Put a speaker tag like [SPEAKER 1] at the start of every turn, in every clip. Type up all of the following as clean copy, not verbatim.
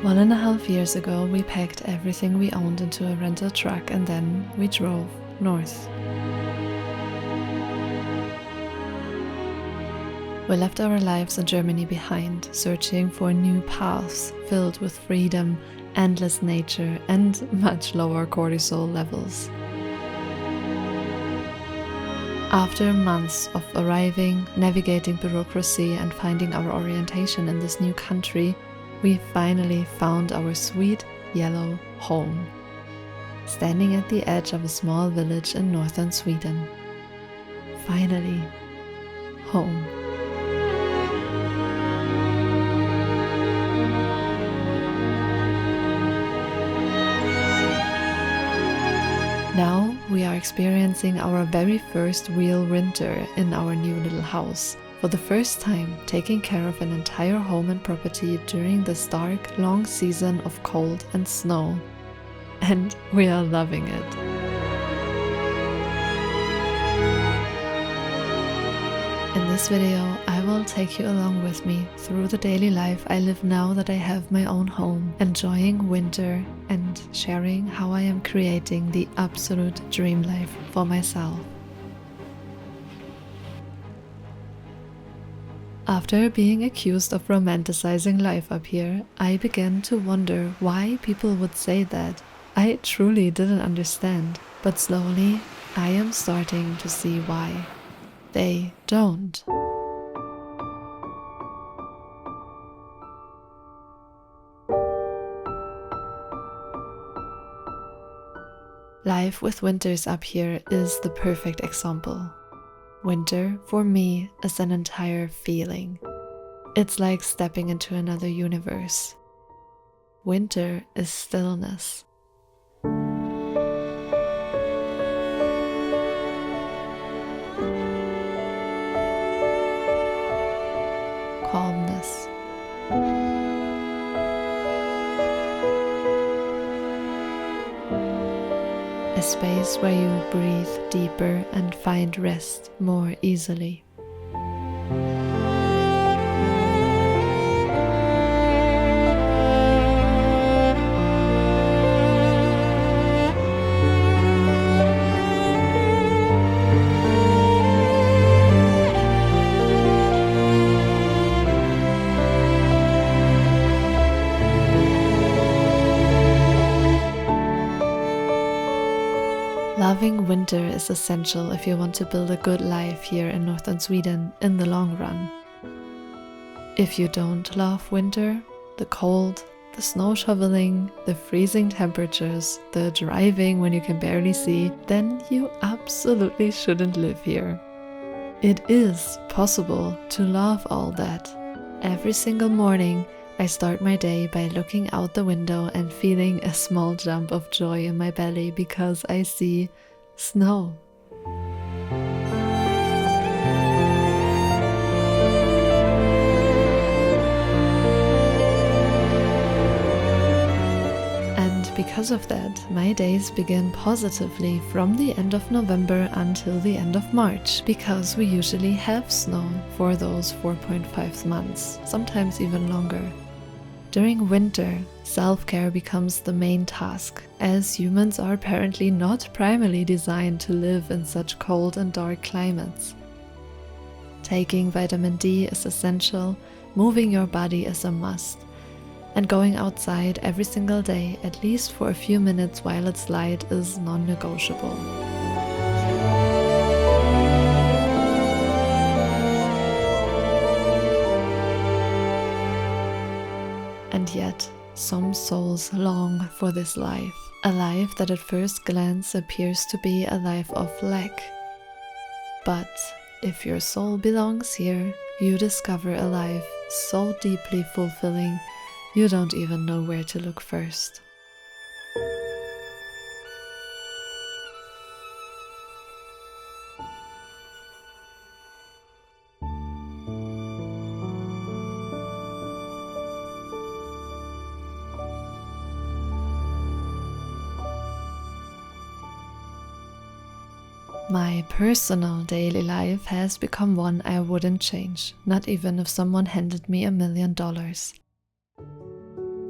[SPEAKER 1] 1.5 years ago, we packed everything we owned into a rental truck and then we drove north. We left our lives in Germany behind, searching for new paths filled with freedom, endless nature, and much lower cortisol levels. After months of arriving, navigating bureaucracy, and finding our orientation in this new country, we finally found our sweet yellow home, standing at the edge of a small village in northern Sweden. Finally, home. Now we are experiencing our very first real winter in our new little house. For the first time, taking care of an entire home and property during this dark, long season of cold and snow. And we are loving it. In this video, I will take you along with me through the daily life I live now that I have my own home, enjoying winter and sharing how I am creating the absolute dream life for myself. After being accused of romanticizing life up here, I began to wonder why people would say that. I truly didn't understand, but slowly I am starting to see why. They don't. Life with winters up here is the perfect example. Winter, for me, is an entire feeling. It's like stepping into another universe. Winter is stillness. Calmness. A space where you breathe deeper and find rest more easily. Loving winter is essential if you want to build a good life here in northern Sweden in the long run. If you don't love winter, the cold, the snow shoveling, the freezing temperatures, the driving when you can barely see, then you absolutely shouldn't live here. It is possible to love all that. Every single morning, I start my day by looking out the window and feeling a small jump of joy in my belly because I see snow. And because of that, my days begin positively from the end of November until the end of March, because we usually have snow for those 4.5 months, sometimes even longer. During winter, self-care becomes the main task, as humans are apparently not primarily designed to live in such cold and dark climates. Taking vitamin D is essential, moving your body is a must, and going outside every single day, at least for a few minutes while it's light, is non-negotiable. And yet, some souls long for this life, a life that at first glance appears to be a life of lack. But if your soul belongs here, you discover a life so deeply fulfilling, you don't even know where to look first. My personal daily life has become one I wouldn't change, not even if someone handed me $1 million.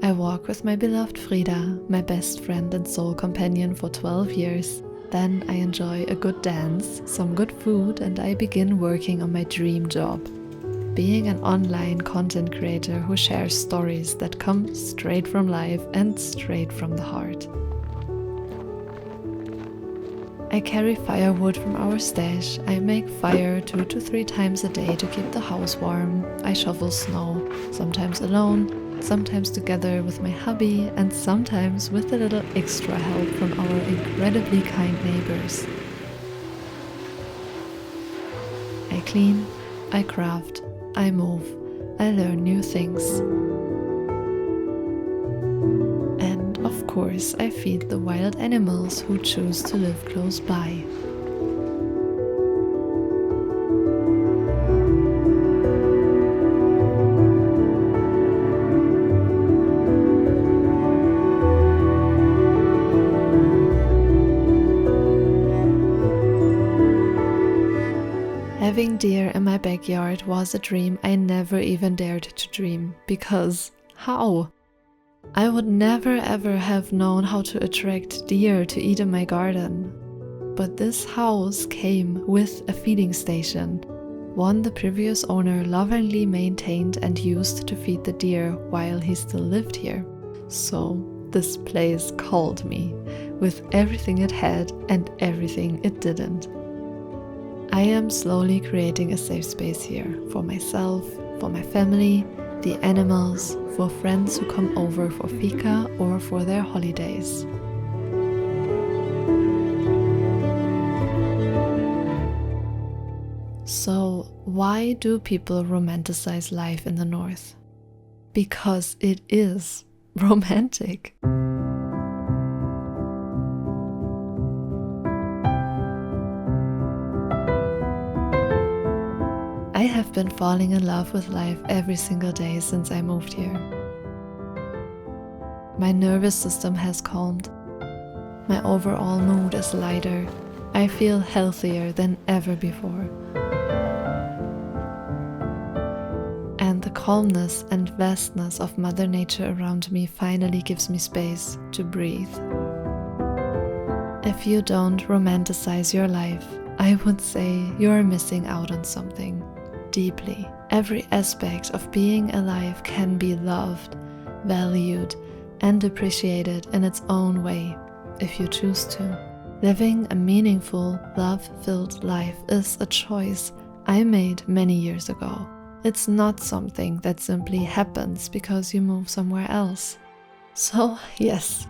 [SPEAKER 1] I walk with my beloved Frida, my best friend and soul companion for 12 years. Then I enjoy a good dance, some good food, and I begin working on my dream job. Being an online content creator who shares stories that come straight from life and straight from the heart. I carry firewood from our stash. I make fire 2 to 3 times a day to keep the house warm. I shovel snow, sometimes alone, sometimes together with my hubby, and sometimes with a little extra help from our incredibly kind neighbors. I clean, I craft, I move, I learn new things. Of course, I feed the wild animals who choose to live close by. Having deer in my backyard was a dream I never even dared to dream, because how? I would never ever have known how to attract deer to eat in my garden. But this house came with a feeding station, one the previous owner lovingly maintained and used to feed the deer while he still lived here. So this place called me, with everything it had and everything it didn't. I am slowly creating a safe space here, for myself, for my family, the animals, for friends who come over for fika or for their holidays. So, why do people romanticize life in the north? Because it is romantic. I have been falling in love with life every single day since I moved here. My nervous system has calmed. My overall mood is lighter. I feel healthier than ever before. And the calmness and vastness of Mother Nature around me finally gives me space to breathe. If you don't romanticize your life, I would say you're missing out on something. Deeply. Every aspect of being alive can be loved, valued, and appreciated in its own way, if you choose to. Living a meaningful, love-filled life is a choice I made many years ago. It's not something that simply happens because you move somewhere else. So, yes,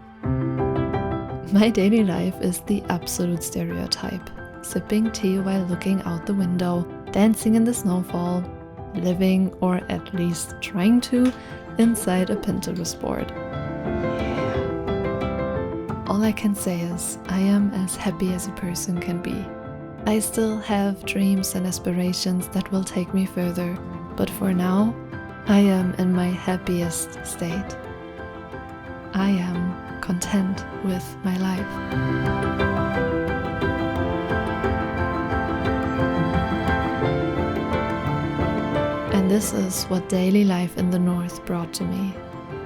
[SPEAKER 1] my daily life is the absolute stereotype. Sipping tea while looking out the window, dancing in the snowfall, living, or at least trying to, inside a Pinterest board. All I can say is, I am as happy as a person can be. I still have dreams and aspirations that will take me further, but for now, I am in my happiest state. I am content with my life. And this is what daily life in the north brought to me,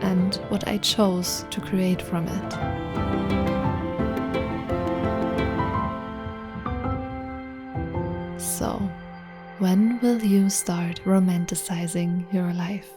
[SPEAKER 1] and what I chose to create from it. So, when will you start romanticizing your life?